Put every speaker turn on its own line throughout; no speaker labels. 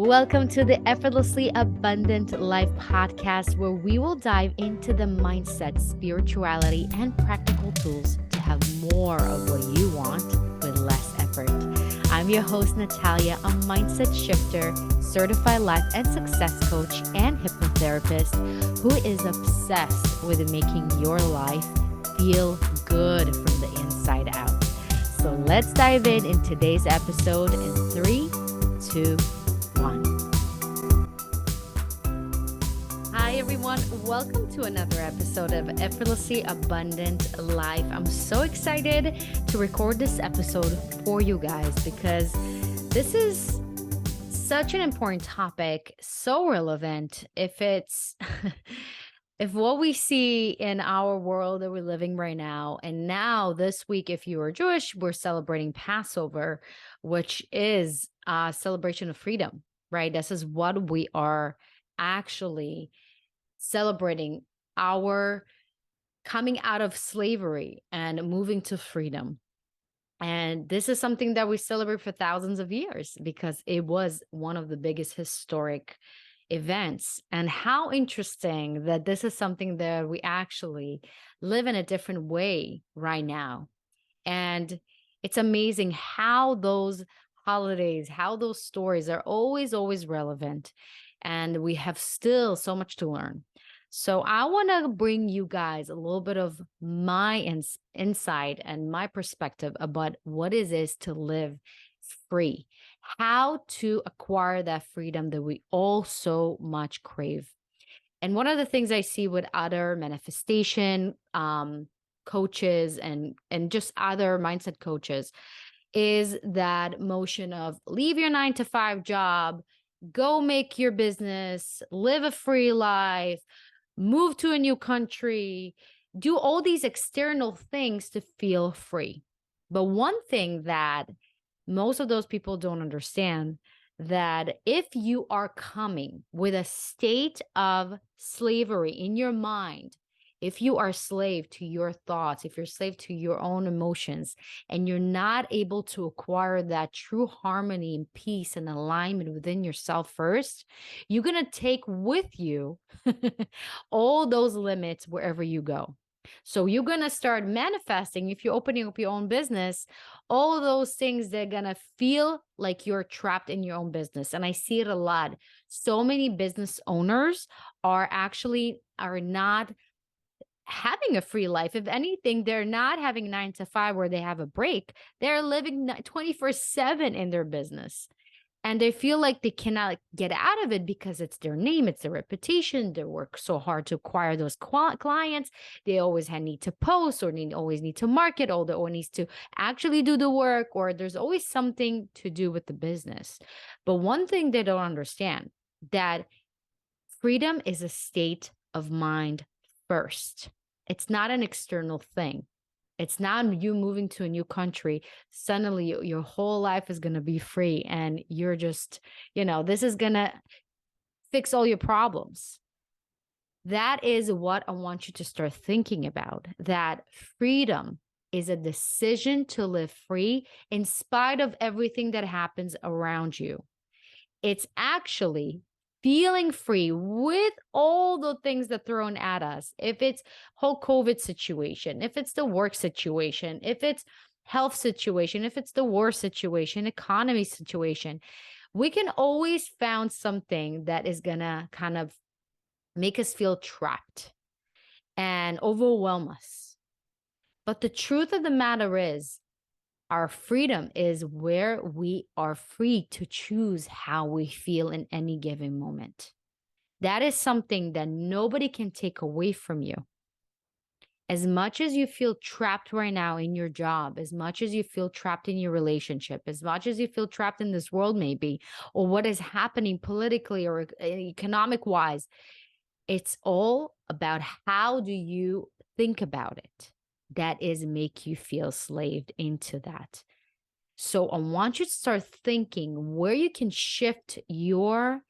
Welcome to the Effortlessly Abundant Life podcast, where we will dive into the mindset, spirituality, and practical tools to have more of what you want with less effort. I'm your host, Natalia, a mindset shifter, certified life and success coach, and hypnotherapist who is obsessed with making your life feel good from the inside out. So let's dive in today's episode in 3, 2, 1. Hi, everyone. Welcome to another episode of Effortlessly Abundant Life. I'm so excited to record this episode for you guys because this is such an important topic, so relevant. If what we see in our world that we're living right now, and now this week, if you are Jewish, we're celebrating Passover, which is a celebration of freedom, right? This is what we are actually celebrating, our coming out of slavery and moving to freedom. And this is something that we celebrate for thousands of years because it was one of the biggest historic events. And how interesting that this is something that we actually live in a different way right now. And it's amazing how those holidays, how those stories are always, always relevant. And we have still so much to learn. So I want to bring you guys a little bit of my insight and my perspective about what it is to live free, how to acquire that freedom that we all so much crave. And one of the things I see with other manifestation coaches and just other mindset coaches is that motion of leave your 9-to-5 job, go make your business, live a free life, move to a new country, do all these external things to feel free. But one thing that most of those people don't understand, that if you are coming with a state of slavery in your mind, if you are slave to your thoughts, if you're slave to your own emotions, and you're not able to acquire that true harmony and peace and alignment within yourself first, you're going to take with you all those limits wherever you go. So you're going to start manifesting, if you're opening up your own business, all those things that are going to feel like you're trapped in your own business. And I see it a lot. So many business owners are not having a free life. If anything, they're not having 9-to-5 where they have a break. They're living 24/7 in their business. And they feel like they cannot get out of it because it's their name, it's their reputation. They work so hard to acquire those clients. They always need to post, or always need to market, or they always need to actually do the work, or there's always something to do with the business. But one thing they don't understand, that freedom is a state of mind first. It's not an external thing. It's not you moving to a new country. Suddenly your whole life is going to be free and you're just, this is going to fix all your problems. That is what I want you to start thinking about, that freedom is a decision to live free in spite of everything that happens around you. It's actually feeling free with all the things that are thrown at us. If it's whole COVID situation, if it's the work situation, if it's health situation, if it's the war situation, economy situation, we can always find something that is gonna kind of make us feel trapped and overwhelm us. But the truth of the matter is, our freedom is where we are free to choose how we feel in any given moment. That is something that nobody can take away from you. As much as you feel trapped right now in your job, as much as you feel trapped in your relationship, as much as you feel trapped in this world maybe, or what is happening politically or economic wise, it's all about how do you think about it. That is make you feel slaved into that. So I want you to start thinking where you can shift your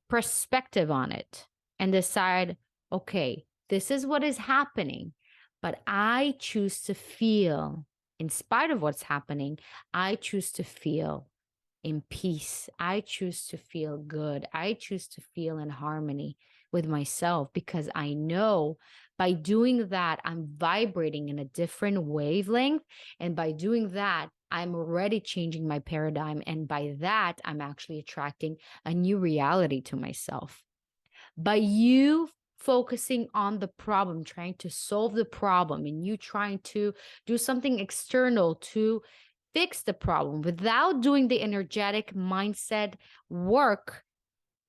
perspective on it and decide, okay, this is what is happening, but I choose to feel, in spite of what's happening, I choose to feel in peace. I choose to feel good. I choose to feel in harmony with myself, because I know by doing that, I'm vibrating in a different wavelength. And by doing that, I'm already changing my paradigm. And by that, I'm actually attracting a new reality to myself. By you focusing on the problem, trying to solve the problem, and you trying to do something external to fix the problem without doing the energetic mindset work,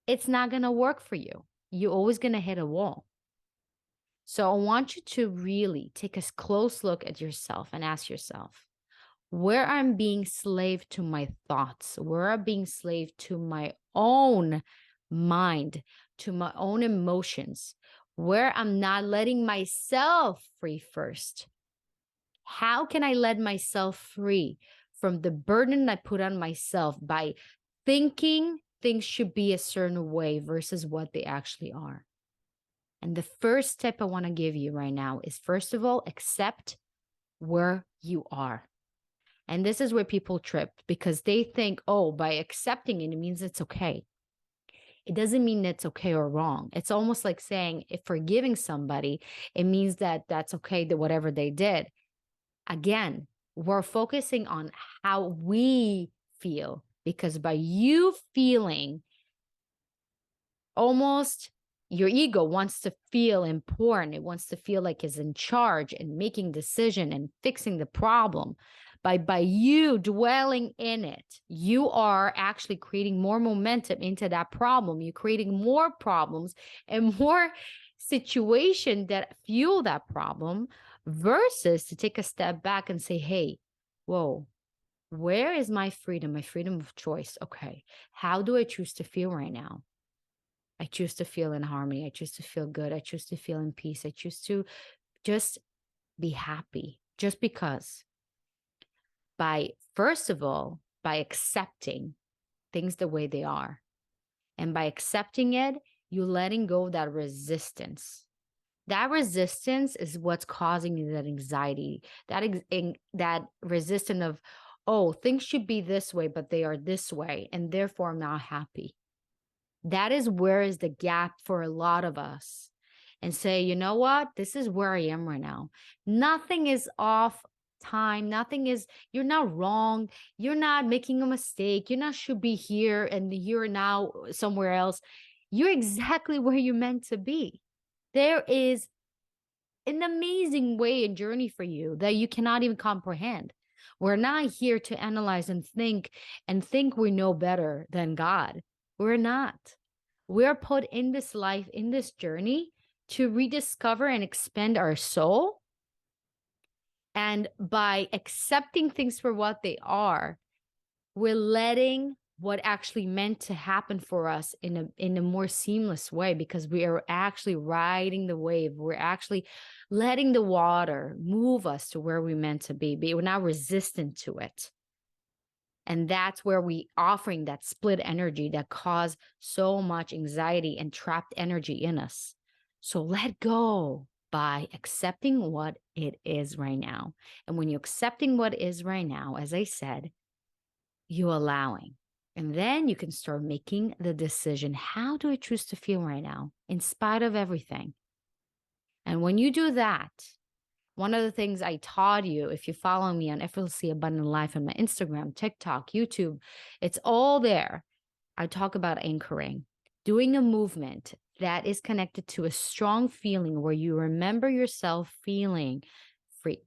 it's not going to work for you. You're always going to hit a wall. So I want you to really take a close look at yourself and ask yourself, where I'm being slave to my thoughts, where I'm being slave to my own mind, to my own emotions, where I'm not letting myself free first. How can I let myself free from the burden I put on myself by thinking things should be a certain way versus what they actually are? And the first step I want to give you right now is, first of all, accept where you are. And this is where people trip, because they think, oh, by accepting it, it means it's okay. It doesn't mean it's okay or wrong. It's almost like saying, if forgiving somebody, it means that that's okay, that whatever they did. Again, we're focusing on how we feel, because by you feeling, almost your ego wants to feel important. It wants to feel like it's in charge and making decision and fixing the problem. By you dwelling in it, you are actually creating more momentum into that problem. You're creating more problems and more situations that fuel that problem, versus to take a step back and say, hey, whoa, where is my freedom? My freedom of choice. Okay, how do I choose to feel right now? I choose to feel in harmony. I choose to feel good. I choose to feel in peace. I choose to just be happy, just because. First of all, by accepting things the way they are. And by accepting it, you're letting go of that resistance. That resistance is what's causing you that anxiety, that resistance of, oh, things should be this way, but they are this way, and therefore I'm not happy. That is where is the gap for a lot of us. And say, you know what? This is where I am right now. Nothing is off time. You're not wrong. You're not making a mistake. You're not should be here and you're now somewhere else. You're exactly where you're meant to be. There is an amazing way and journey for you that you cannot even comprehend. We're not here to analyze and think we know better than God. We're not. We're put in this life, in this journey, to rediscover and expand our soul. And by accepting things for what they are, we're letting what actually meant to happen for us in a more seamless way, because we are actually riding the wave. We're actually letting the water move us to where we meant to be. We're not resistant to it. And that's where we offering that split energy that cause so much anxiety and trapped energy in us. So let go by accepting what it is right now. And when you're accepting what is right now, as I said, you're allowing. And then you can start making the decision. How do I choose to feel right now, in spite of everything? And when you do that, one of the things I taught you, if you follow me on Effortlessly Abundant Life on my Instagram, TikTok, YouTube, it's all there. I talk about anchoring, doing a movement that is connected to a strong feeling where you remember yourself feeling free,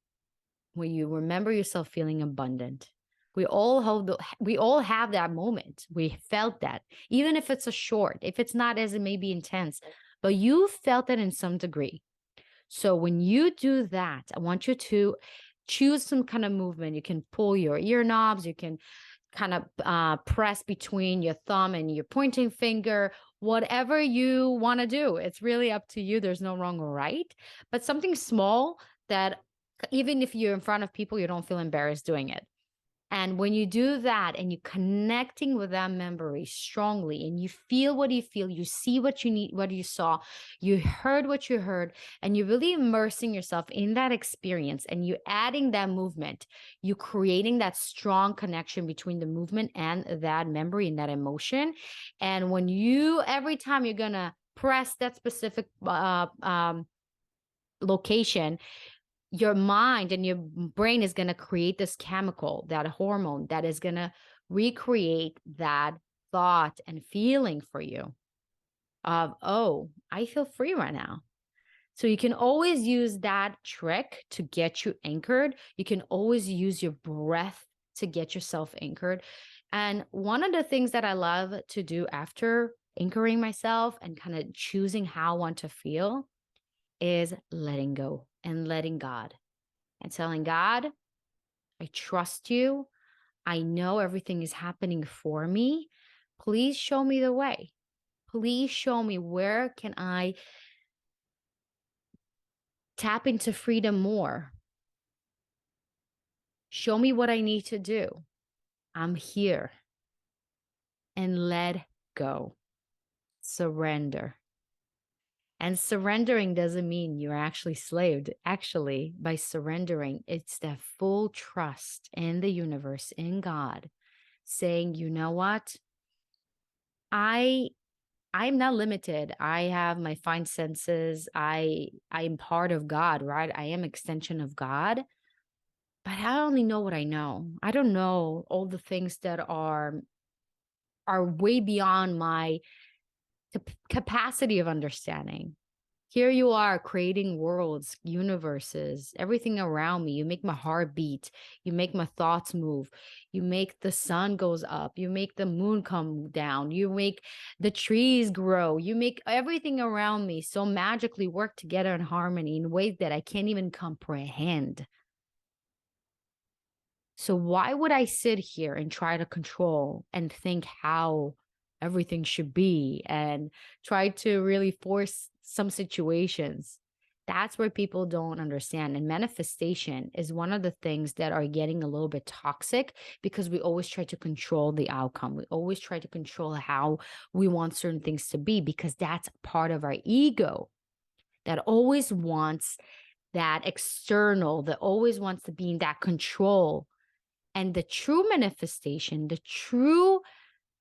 where you remember yourself feeling abundant. We all have that moment. We felt that, even if it's if it's not as it may be intense, but you felt that in some degree. So when you do that, I want you to choose some kind of movement. You can pull your ear knobs. You can kind of press between your thumb and your pointing finger, whatever you want to do. It's really up to you. There's no wrong or right, but something small that even if you're in front of people, you don't feel embarrassed doing it. And when you do that and you're connecting with that memory strongly and you feel what you feel, you see what you need, what you saw, you heard what you heard, and you're really immersing yourself in that experience and you're adding that movement, you're creating that strong connection between the movement and that memory and that emotion. And when you, every time you're going to press that specific location, your mind and your brain is going to create this chemical, that hormone that is going to recreate that thought and feeling for you of, oh, I feel free right now. So you can always use that trick to get you anchored. You can always use your breath to get yourself anchored. And one of the things that I love to do after anchoring myself and kind of choosing how I want to feel is letting go and letting God and telling God, I trust you. I know everything is happening for me. Please show me the way. Please show me where can I tap into freedom more. Show me what I need to do. I'm here. And let go. Surrender. And surrendering doesn't mean you're actually slaved. Actually, by surrendering, it's that full trust in the universe, in God, saying, you know what? I'm not limited. I have my fine senses. I'm part of God, right? I am extension of God. But I only know what I know. I don't know all the things that are way beyond my capacity of understanding. Here you are creating worlds, universes, everything around me. You make my heart beat. You make my thoughts move. You make the sun goes up. You make the moon come down. You make the trees grow. You make everything around me so magically work together in harmony in ways that I can't even comprehend. So why would I sit here and try to control and think how everything should be and try to really force some situations? That's where people don't understand. And manifestation is one of the things that are getting a little bit toxic because we always try to control the outcome. We always try to control how we want certain things to be because that's part of our ego that always wants that external, that always wants to be in that control. And the true manifestation, the true,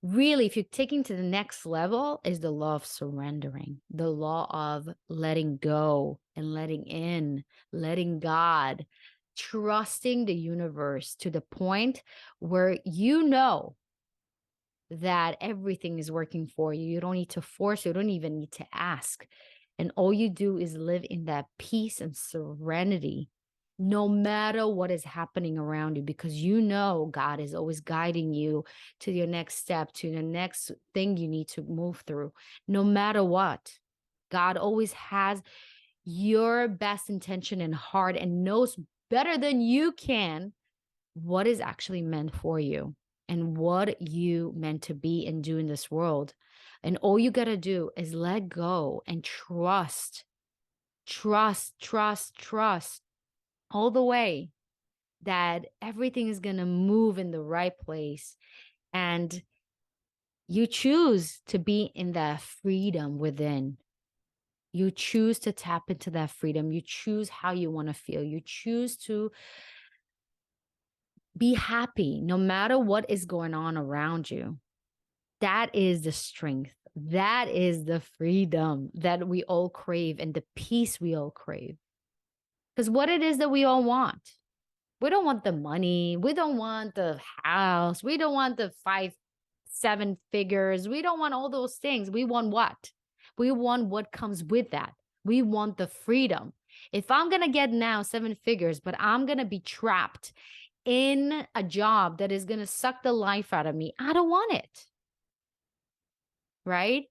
really, if you're taking to the next level, is the law of surrendering, the law of letting go and letting in, letting God, trusting the universe to the point where you know that everything is working for you. You don't need to force, you don't even need to ask. And all you do is live in that peace and serenity no matter what is happening around you, because you know God is always guiding you to your next step, to the next thing you need to move through. No matter what, God always has your best intention in heart and knows better than you can what is actually meant for you and what you meant to be and do in this world. And all you got to do is let go and trust all the way that everything is going to move in the right place. And you choose to be in that freedom within. You choose to tap into that freedom. You choose how you want to feel. You choose to be happy no matter what is going on around you. That is the strength. That is the freedom that we all crave and the peace we all crave. Because what it is that we all want. We don't want the money. We don't want the house. We don't want the 5, 7 figures. We don't want all those things. We want what? We want what comes with that. We want the freedom. If I'm going to get now 7 figures, but I'm going to be trapped in a job that is going to suck the life out of me, I don't want it. Right?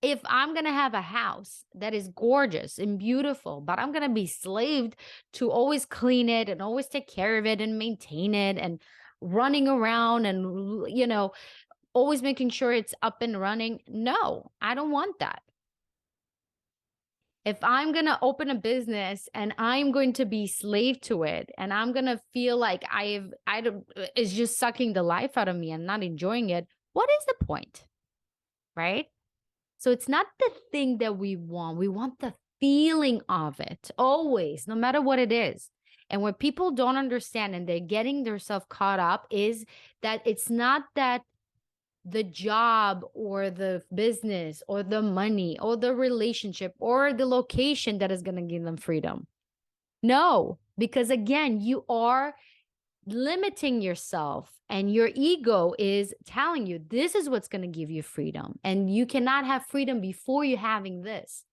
If I'm going to have a house that is gorgeous and beautiful, but I'm going to be slaved to always clean it and always take care of it and maintain it and running around and, you know, always making sure it's up and running. No, I don't want that. If I'm going to open a business and I'm going to be slave to it, and I'm going to feel like it's just sucking the life out of me and not enjoying it, what is the point? Right? So it's not the thing that we want. We want the feeling of it always, no matter what it is. And what people don't understand and they're getting themselves caught up is that it's not that the job or the business or the money or the relationship or the location that is going to give them freedom. No, because again, you are limiting yourself, and your ego is telling you this is what's going to give you freedom, and you cannot have freedom before you having this.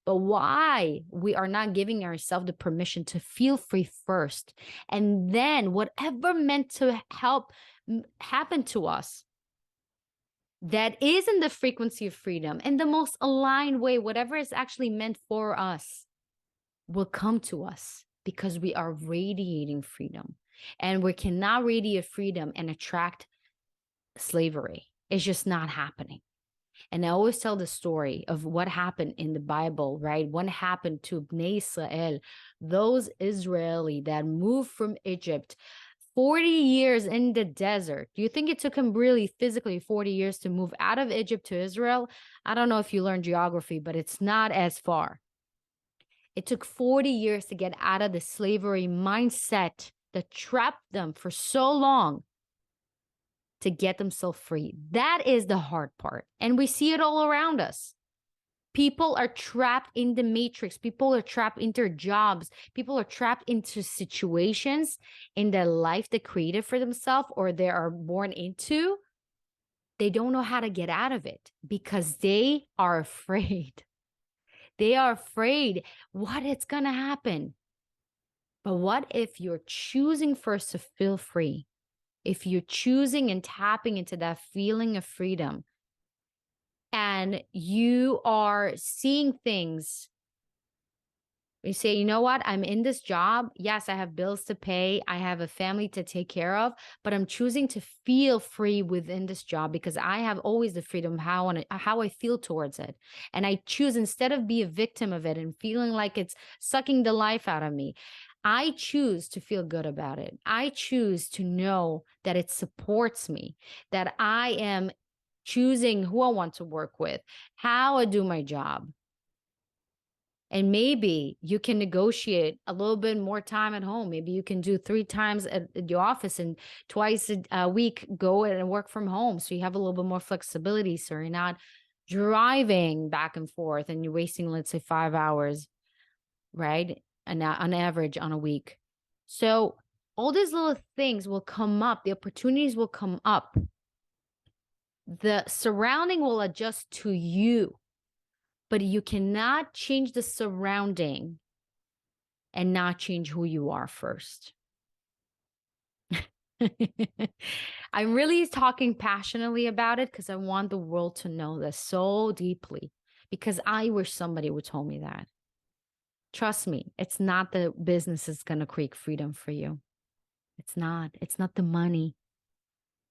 But why we are not giving ourselves the permission to feel free first, and then whatever meant to help happen to us that is in the frequency of freedom and the most aligned way, whatever is actually meant for us, will come to us because we are radiating freedom. And we cannot radiate freedom and attract slavery. It's just not happening. And I always tell the story of what happened in the Bible, right? What happened to Bnei Israel, those Israeli that moved from Egypt 40 years in the desert. Do you think it took him really physically 40 years to move out of Egypt to Israel? I don't know if you learned geography, but it's not as far. It took 40 years to get out of the slavery mindset that trapped them for so long to get themselves free. That is the hard part. And we see it all around us. People are trapped in the matrix. People are trapped into their jobs. People are trapped into situations in their life they created for themselves or they are born into. They don't know how to get out of it because they are afraid. They are afraid what it's going to happen. But what if you're choosing first to feel free? If you're choosing and tapping into that feeling of freedom, and you are seeing things, you say, you know what? I'm in this job. Yes, I have bills to pay. I have a family to take care of, but I'm choosing to feel free within this job because I have always the freedom how I feel towards it. And I choose, instead of be a victim of it and feeling like it's sucking the life out of me, I choose to feel good about it. I choose to know that it supports me, that I am choosing who I want to work with, how I do my job. And maybe you can negotiate a little bit more time at home. Maybe you can do 3 times at your office and twice a week go and work from home. So you have a little bit more flexibility. So you're not driving back and forth and you're wasting, let's say, 5 hours, right? And on average on a week. So all these little things will come up. The opportunities will come up. The surrounding will adjust to you. But you cannot change the surrounding and not change who you are first. I'm really talking passionately about it because I want the world to know this so deeply, because I wish somebody would tell me that. Trust me, it's not the business that's going to create freedom for you. It's not. It's not the money.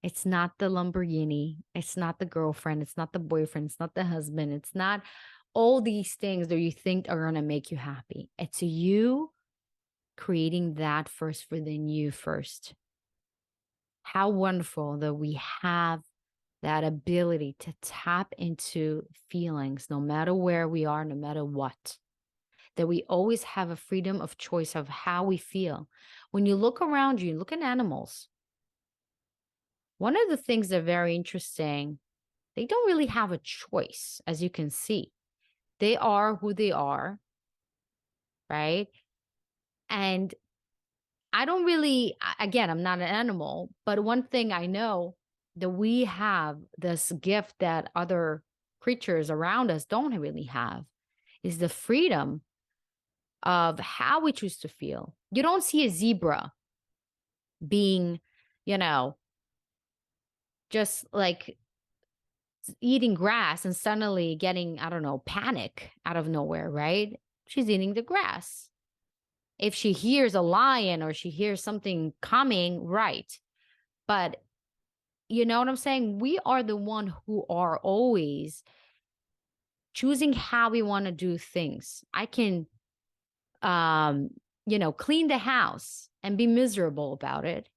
It's not the Lamborghini. It's not the girlfriend. It's not the boyfriend. It's not the husband. It's not all these things that you think are going to make you happy. It's you creating that first within you first. How wonderful that we have that ability to tap into feelings, no matter where we are, no matter what. That we always have a freedom of choice of how we feel. When you look around you, look at animals. One of the things that are very interesting, they don't really have a choice, as you can see. They are who they are, right? And I don't really, again, I'm not an animal, but one thing I know that we have this gift that other creatures around us don't really have is the freedom of how we choose to feel. You don't see a zebra being, just like eating grass and suddenly getting, I don't know, panic out of nowhere, right? She's eating the grass. If she hears a lion or she hears something coming, right. But you know what I'm saying? We are the one who are always choosing how we want to do things. I can, clean the house and be miserable about it.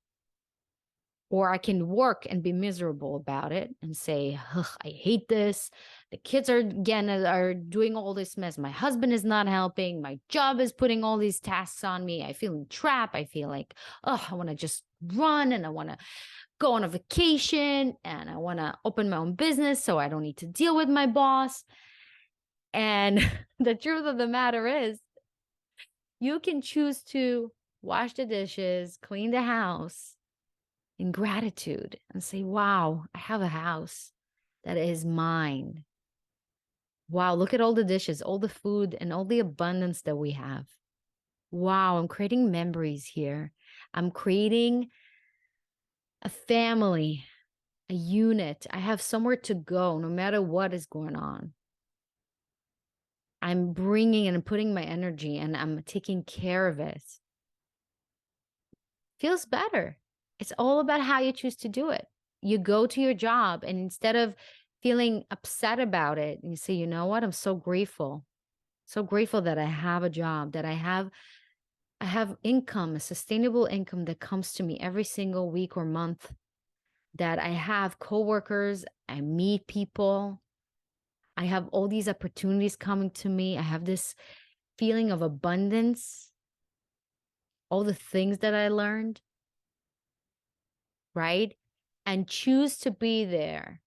Or I can work and be miserable about it and say, ugh, I hate this. The kids are doing all this mess. My husband is not helping. My job is putting all these tasks on me. I feel trapped. I feel like, oh, I want to just run and I want to go on a vacation and I want to open my own business so I don't need to deal with my boss. And the truth of the matter is, you can choose to wash the dishes, clean the house in gratitude and say, wow, I have a house that is mine. Wow, look at all the dishes, all the food, and all the abundance that we have. Wow, I'm creating memories here. I'm creating a family, a unit. I have somewhere to go no matter what is going on. I'm bringing and putting my energy and I'm taking care of it. Feels better. It's all about how you choose to do it. You go to your job and instead of feeling upset about it, you say, you know what? I'm so grateful. So grateful that I have a job, that I have income, a sustainable income that comes to me every single week or month, that I have coworkers, I meet people, I have all these opportunities coming to me. I have this feeling of abundance, all the things that I learned, right? And choose to be there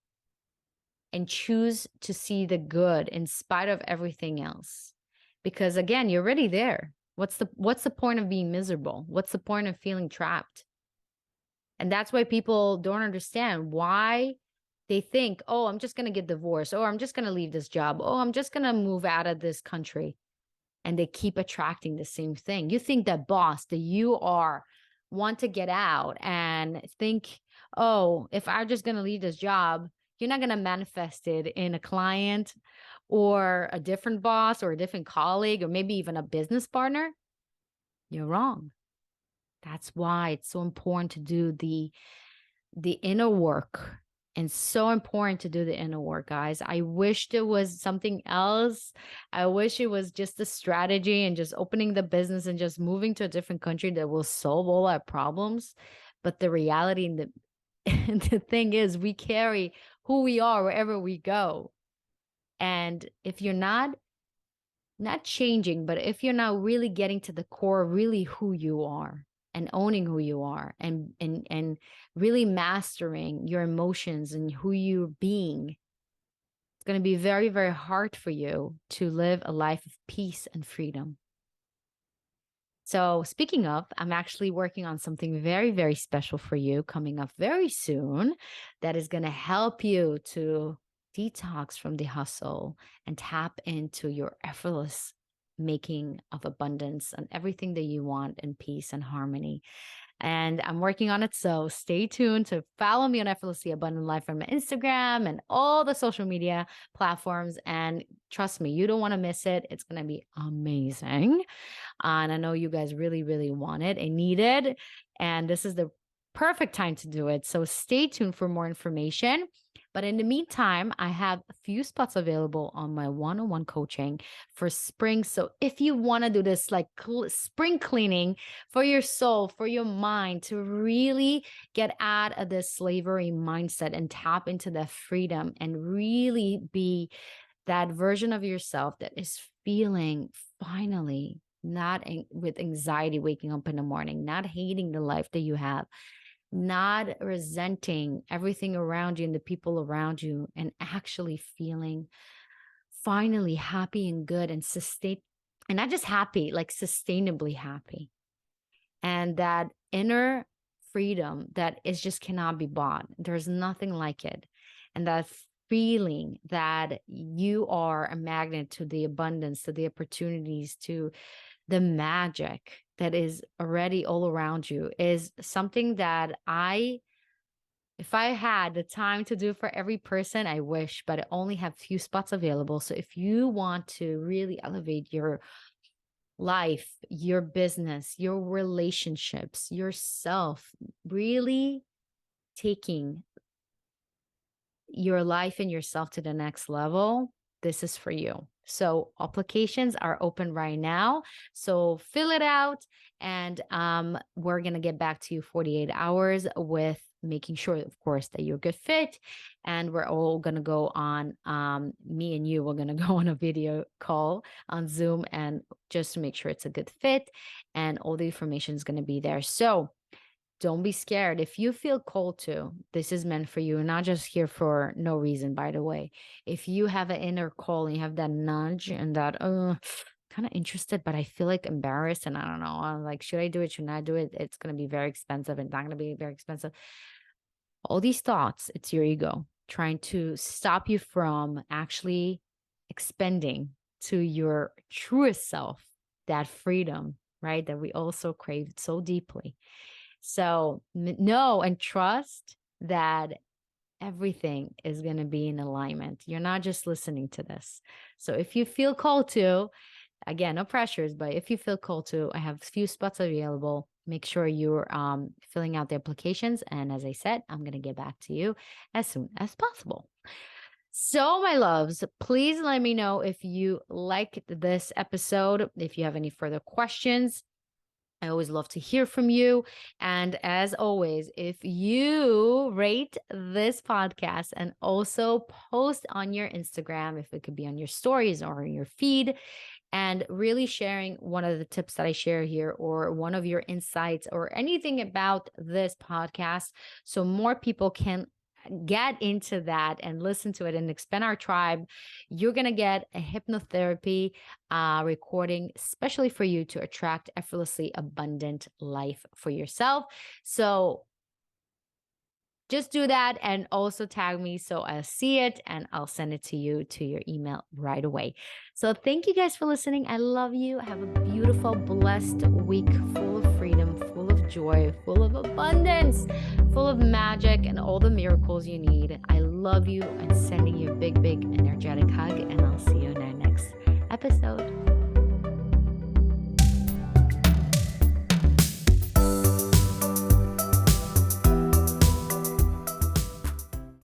and choose to see the good in spite of everything else. Because again, you're already there. What's the point of being miserable? What's the point of feeling trapped? And that's why people don't understand why they think, oh, I'm just going to get divorced, or I'm just going to leave this job, oh, I'm just going to move out of this country. And they keep attracting the same thing. You think that boss that you are want to get out and think, oh, if I'm just going to leave this job, you're not going to manifest it in a client or a different boss or a different colleague or maybe even a business partner. You're wrong. That's why it's so important to do the inner work, and so important to do the inner work, guys. I wish there was something else. I wish it was just a strategy and just opening the business and just moving to a different country that will solve all our problems. But the reality and the thing is, we carry who we are wherever we go. And if you're not changing, but if you're not really getting to the core, really who you are, and owning who you are, and really mastering your emotions and who you're being, it's going to be very, very hard for you to live a life of peace and freedom. So speaking of, I'm actually working on something very, very special for you coming up very soon that is going to help you to detox from the hustle and tap into your effortless making of abundance and everything that you want in peace and harmony. And I'm working on it. So stay tuned to follow me on Effortlessly Abundant Life on my Instagram and all the social media platforms. And trust me, you don't want to miss it. It's going to be amazing. And I know you guys really, really want it and need it. And this is the perfect time to do it. So stay tuned for more information. But in the meantime, I have a few spots available on my one-on-one coaching for spring. So if you want to do this like spring cleaning for your soul, for your mind, to really get out of this slavery mindset and tap into that freedom and really be that version of yourself that is feeling finally not with anxiety waking up in the morning, not hating the life that you have, not resenting everything around you and the people around you, and actually feeling finally happy and good and and not just happy, like sustainably happy. And that inner freedom that is just cannot be bought. There's nothing like it. And that feeling that you are a magnet to the abundance, to the opportunities, to the magic that is already all around you is something that if I had the time to do for every person, I wish, but I only have few spots available. So if you want to really elevate your life, your business, your relationships, yourself, really taking your life and yourself to the next level, this is for you. So applications are open right now. So fill it out, and we're going to get back to you 48 hours with making sure, of course, that you're a good fit. And we're all going to go on, me and you, we're going to go on a video call on Zoom, and just to make sure it's a good fit, and all the information is going to be there. So don't be scared. If you feel called to, this is meant for you. You're not just here for no reason, by the way. If you have an inner call and you have that nudge and that, kind of interested, but I feel like embarrassed and I don't know, I'm like, should I do it? Should I do it? It's going to be very expensive. It's not going to be very expensive. All these thoughts, it's your ego trying to stop you from actually expending to your truest self, that freedom, right? That we also crave so deeply. So know and trust that everything is going to be in alignment. You're not just listening to this. So if you feel called to, again, no pressures, but if you feel called to, I have a few spots available. Make sure you're filling out the applications. And as I said, I'm going to get back to you as soon as possible. So, my loves, please let me know if you liked this episode. If you have any further questions, I always love to hear from you. And as always, if you rate this podcast and also post on your Instagram, if it could be on your stories or in your feed, and really sharing one of the tips that I share here or one of your insights or anything about this podcast, so more people can get into that and listen to it and expand our tribe, you're going to get a hypnotherapy recording, especially for you to attract effortlessly abundant life for yourself. So just do that and also tag me so I'll see it and I'll send it to you to your email right away. So thank you guys for listening. I love you. Have a beautiful, blessed week full of freedom, full of joy, full of abundance, full of magic and all the miracles you need. I love you and sending you a big, big energetic hug, and I'll see you in our next episode.